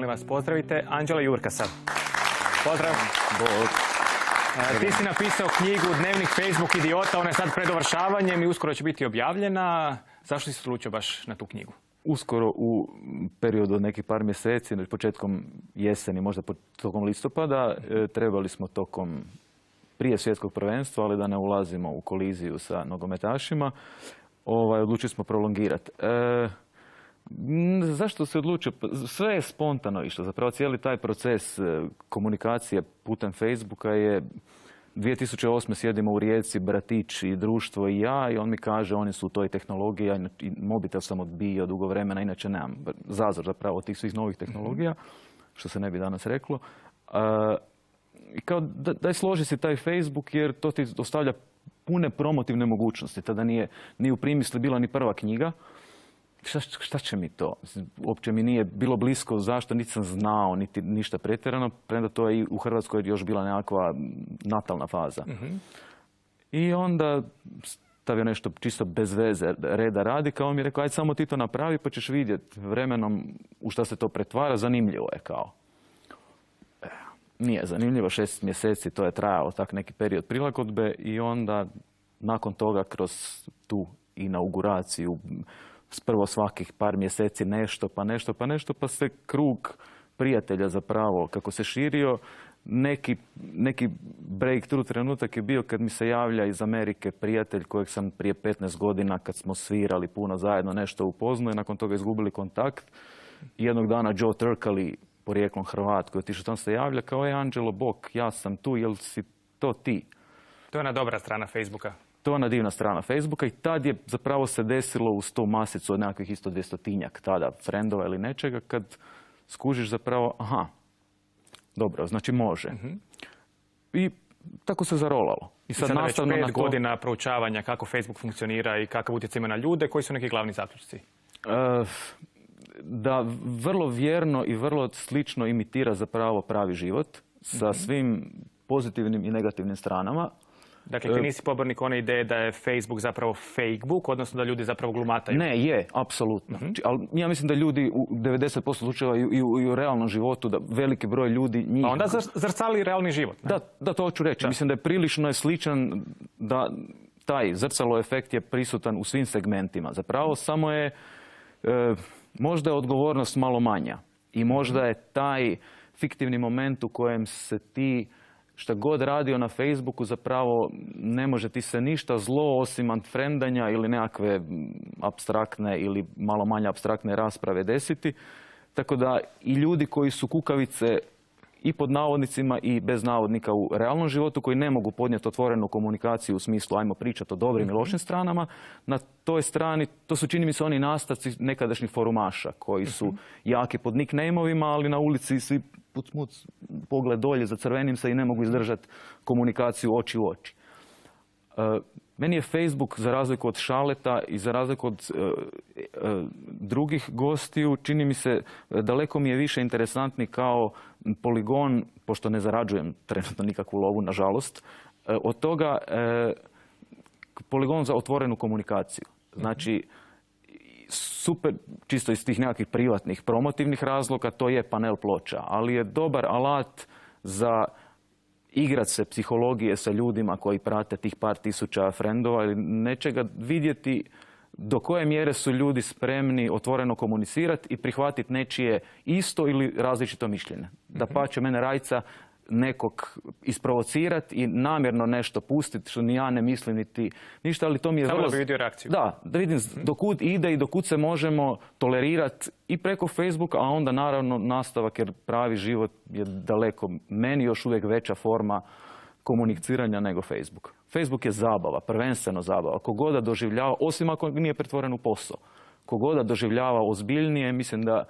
molim vas, pozdravite Anđela Jurkasa. Pozdrav. Ti si napisao knjigu Dnevnik Facebook idiota, ona je sad pred dovršavanjem i uskoro će biti objavljena. Zašto si se odlučio baš na tu knjigu? Uskoro u periodu od nekih par mjeseci, početkom jeseni, možda tokom listopada, trebali smo tokom prije svjetskog prvenstva, ali da ne ulazimo u koliziju sa nogometašima, odlučili smo prolongirati. Zašto se odlučio? Sve je spontano išlo. Zapravo cijeli taj proces komunikacije putem Facebooka je 2008. sjedimo u Rijeci, bratić i društvo i ja, i on mi kaže oni su u toj tehnologiji, i mobitel sam odbio dugo vremena, inače nemam zazor zapravo od tih svih novih tehnologija, što se ne bi danas reklo. I kao daj složi si taj Facebook jer to ti ostavlja pune promotivne mogućnosti. Tada nije u primisli bila ni prva knjiga. Šta će mi to? Uopće mi nije bilo blisko zašto, niti sam znao, niti ništa pretjerano, premda to je i u Hrvatskoj još bila nekakva natalna faza. I onda stavio nešto čisto bez veze, reda radi, kao on mi je rekao, ajde samo ti to napravi pa ćeš vidjeti vremenom u šta se to pretvara, zanimljivo je kao. Nije zanimljivo, 6 mjeseci to je trajalo, tak neki period prilagodbe i onda nakon toga kroz tu inauguraciju prvo svakih par mjeseci nešto, pa se krug prijatelja zapravo kako se širio. Neki breakthrough trenutak je bio kad mi se javlja iz Amerike prijatelj kojeg sam prije 15 godina kad smo svirali puno zajedno nešto upoznao i nakon toga izgubili kontakt. Jednog dana Joe Turkali, porijeklom Hrvat, koji je otišao tamo se javlja kao Anđelo, bok, ja sam tu, jel si to ti? To je ona dobra strana Facebooka. To je ona divna strana Facebooka i tad je zapravo se desilo uz tu masicu od nekakvih isto 200-tinjak tada frendova ili nečega, kad skužiš zapravo, aha, dobro, znači može. I tako se zarolalo. I sad već 5 godina proučavanja kako Facebook funkcionira i kakav utjecaj ima na ljude, koji su neki glavni zaključci? Da vrlo vjerno i vrlo slično imitira zapravo pravi život sa svim pozitivnim i negativnim stranama. Dakle, ti nisi pobornik one ideje da je Facebook zapravo fakebook, odnosno da ljudi zapravo glumataju? Ne, je, apsolutno. Ali ja mislim da ljudi u 90% slučajeva i u realnom životu, da veliki broj ljudi njih... Pa onda zrcali realni život. Ne? Da, to hoću reći. Da. Mislim da je prilično sličan, da taj zrcalo efekt je prisutan u svim segmentima. Zapravo samo je, možda je odgovornost malo manja. I možda je taj fiktivni moment u kojem se ti šta god radio na Facebooku, zapravo ne može ti se ništa zlo osim unfriendanja ili nekakve apstraktne ili malo manje apstraktne rasprave desiti. Tako da i ljudi koji su kukavice i pod navodnicima i bez navodnika u realnom životu, koji ne mogu podnijeti otvorenu komunikaciju u smislu ajmo pričati o dobrim i lošim stranama, na toj strani, to su čini mi se oni nastavci nekadašnjih forumaša koji su jaki pod nickname-ovima, ali na ulici svi puc, pogled dolje, zacrvenim se i ne mogu izdržati komunikaciju oči u oči. Meni je Facebook, za razliku od Šaleta i za razliku od drugih gostiju, čini mi se, daleko mi je više interesantni kao poligon, pošto ne zarađujem trenutno nikakvu lovu, nažalost, od toga poligon za otvorenu komunikaciju. Znači, super, čisto iz tih nekakvih privatnih promotivnih razloga, to je panel ploča, ali je dobar alat za igrat se psihologije sa ljudima koji prate tih par tisuća frendova ili nečega, vidjeti do koje mjere su ljudi spremni otvoreno komunicirati i prihvatiti nečije isto ili različito mišljenje. Da pače mene rajca nekog isprovocirati i namjerno nešto pustiti, što ni ja ne mislim niti ništa, ali to mi je vrlo... Samo da bi vidio reakciju. Da vidim dokud ide i dokud se možemo tolerirati i preko Facebooka, a onda naravno nastavak, jer pravi život je daleko meni još uvijek veća forma komuniciranja nego Facebook. Facebook je zabava, prvenstveno zabava. Kogoda doživljava, osim ako nije pretvoren u posao, kogoda doživljava ozbiljnije, mislim da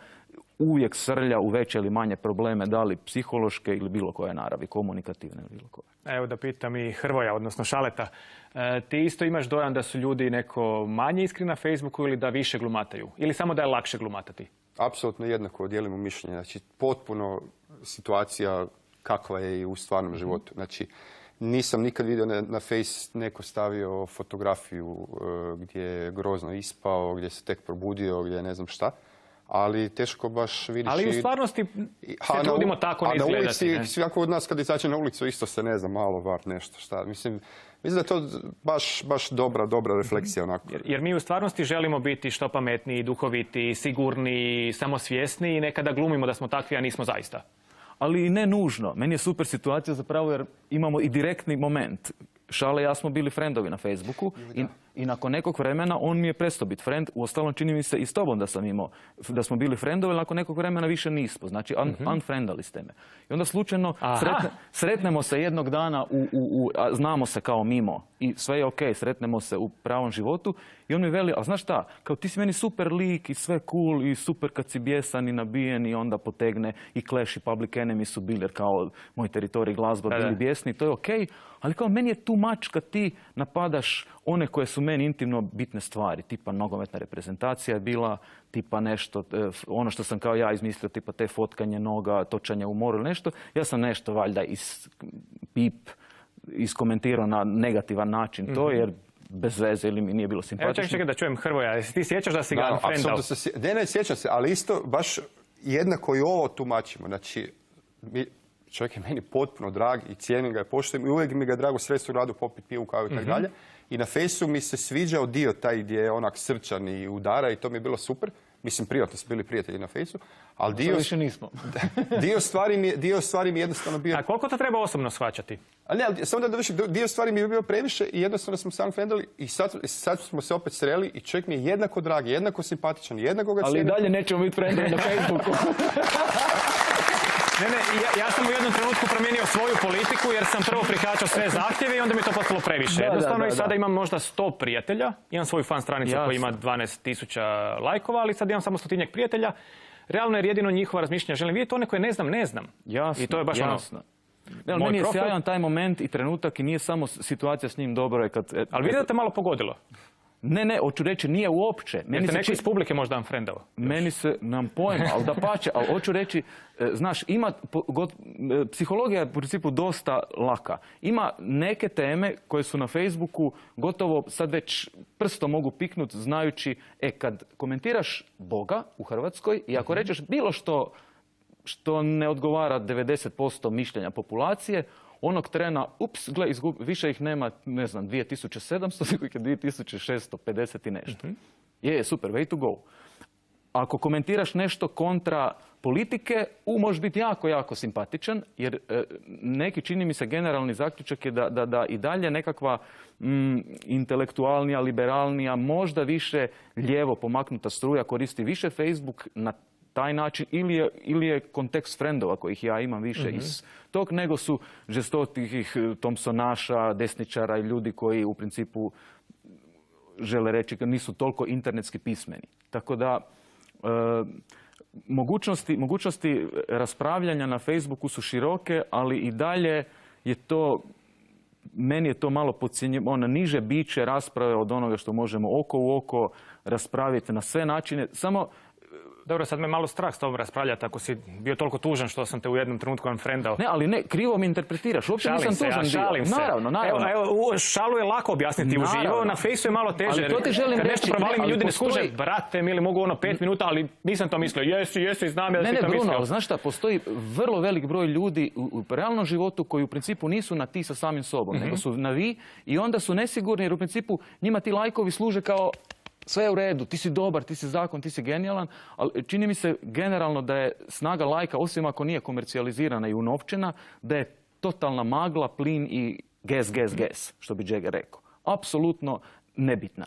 uvijek srlja u veće ili manje probleme, da li psihološke ili bilo koje naravi, komunikativne ili bilo koje. Evo da pitam i Hrvoja, odnosno Šaleta. Ti isto imaš dojam da su ljudi neko manje iskreni na Facebooku ili da više glumataju? Ili samo da je lakše glumatati? Apsolutno jednako dijelimo mišljenje. Znači, potpuno situacija kakva je i u stvarnom životu. Znači, nisam nikad vidio na Face neko stavio fotografiju gdje je grozno ispao, gdje se tek probudio, gdje ne znam šta. ali teško baš vidiš... Ali u stvarnosti se trudimo tako ne izgledati. A na ulici, svako od nas kad izađe na ulicu isto se ne znam, malo var nešto šta. Mislim da je to baš dobra refleksija onako. Jer mi u stvarnosti želimo biti što pametniji, duhoviti, sigurni, samosvjesni i nekada glumimo da smo takvi, a nismo zaista. Ali i ne nužno. Meni je super situacija zapravo jer imamo i direktni moment. Šale i ja smo bili friendovi na Facebooku i nakon nekog vremena on mi je prestao biti friend. Uostalom čini mi se i s tobom da smo bili friendovi, ali nakon nekog vremena više nismo. Znači unfriendali ste me. I onda slučajno sretnemo se jednog dana, a znamo se kao mimo i sve je okej, sretnemo se u pravom životu i on mi veli, a znaš šta, kao ti si meni super lik i sve cool i super kad si bijesan i nabijen i onda potegne i Clash i Public Enemy su bili jer kao moj teritorij glazba bili bijesni, to je okej, ali kao meni je too much kad ti napadaš one koje su meni intimno bitne stvari, tipa nogometna reprezentacija je bila, tipa nešto, ono što sam kao ja izmislio, tipa te fotkanje noga, točanje u moru ili nešto, ja sam nešto valjda iskomentirao na negativan način to, jer bez veze ili mi nije bilo simpatično. Evo čekaj da čujem Hrvoja, ti sjećaš da si ga unfriendao? Ne, sjećam se, ali isto baš jednako i ovo tumačimo. Znači, čovjek je meni potpuno drag i cijenim ga i poštujem i uvijek mi ga je drago sredstvo u radu popiti pivu kao i tako dalje. I na Fejsu mi se sviđao dio taj gdje je onak srčan i udara i to mi je bilo super. Mislim, privatno smo bili prijatelji na Fejsu, ali više nismo. dio stvari mi jednostavno bio... A koliko to treba osobno shvaćati? Ali ne, samo da dovršim, dio stvari mi je bio previše i jednostavno smo se unfriendali i sad smo se opet sreli i čovjek mi je jednako drag, jednako simpatičan, jednako ga cijenim. Ali i dalje nećemo biti friendovi na Facebooku. Ne, ja sam u jednom trenutku promijenio svoju politiku jer sam prvo prihvaćao sve zahtjeve i onda mi je to postalo previše. Jednostavno i sada imam možda 100 prijatelja, imam svoju fan stranicu koja ima 12.000 lajkova, ali sad imam samo 100-tinjak prijatelja. Realno jer jedino njihova razmišljanja želim vidjeti, one koje ne znam. Jasno, i to je baš jasno. Meni je sjajan taj moment i trenutak i nije samo situacija s njim dobro. Ali vidim da te malo pogodilo. Ne, hoću reći, nije uopće. Jer te neko iz publike možda unfriendao? Meni se, nam pojma, ali da pače, ali hoću reći, znaš, psihologija je u principu dosta laka. Ima neke teme koje su na Facebooku gotovo sad već prstom mogu piknut znajući, kad komentiraš Boga u Hrvatskoj i ako rečeš bilo što ne odgovara 90% mišljenja populacije, onog trena, gle, više ih nema, ne znam, 2700, nego ih je 2650 i nešto. Je, super, way to go. Ako komentiraš nešto kontra politike, možeš biti jako simpatičan, jer neki, čini mi se, generalni zaključak je da i dalje nekakva intelektualnija, liberalnija, možda više lijevo pomaknuta struja koristi više Facebook na taj način, ili je kontekst frendova kojih ja imam više iz tog, nego su žestokih Thompsonaša, desničara i ljudi koji u principu žele reći da nisu toliko internetski pismeni. Tako da mogućnosti raspravljanja na Facebooku su široke, ali i dalje je to, meni je to malo podcjenjivo, niže biće rasprave od onoga što možemo oko u oko raspraviti na sve načine. Samo dobro, sad me malo strah s tobom raspravljati ako si bio toliko tužan što sam te u jednom trenutku unfriendao. Ne, ali ne, krivo mi interpretiraš. Uopće nisam tužan bio. Šalim se. Naravno. Evo, šalu je lako objasniti uživo, na Fejsu je malo teže. Ali to ti želim reći. Nešto provalim, ljudi ne skuže, brate, mili mogu 5 minuta, ali nisam to mislio. Jesi, znam ja da si to mislio. Ne, Bruno, ali znaš šta, postoji vrlo velik broj ljudi u realnom životu koji u principu nisu na ti sa samim sobom, nego su na vi i onda su nesigurni jer u principu njima ti lajkovi služe kao sve je u redu, ti si dobar, ti si zakon, ti si genijalan, ali čini mi se generalno da je snaga lajka, osim ako nije komercijalizirana i unovčena, da je totalna magla, plin i ges, što bi Jagger rekao. Apsolutno nebitna.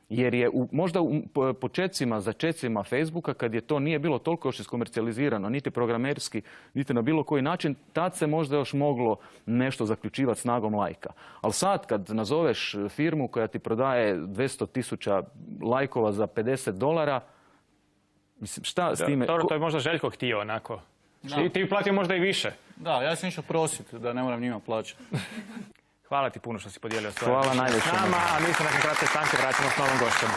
Jer je možda u počecima, začecima Facebooka, kad je to nije bilo toliko još iskomercijalizirano, niti programerski, niti na bilo koji način, tad se možda još moglo nešto zaključivati snagom lajka. Ali sad, kad nazoveš firmu koja ti prodaje 200.000 lajkova za $50, mislim, šta s time? Dobro, to je možda Željko htio, onako. Ti platio možda i više. Da, ja sam išao prositi da ne moram njima plaćati. Hvala ti puno što si podijelio svoje. Hvala najljepše. S nama, a mi se nakon kratke stanke vraćamo s novom gošćom.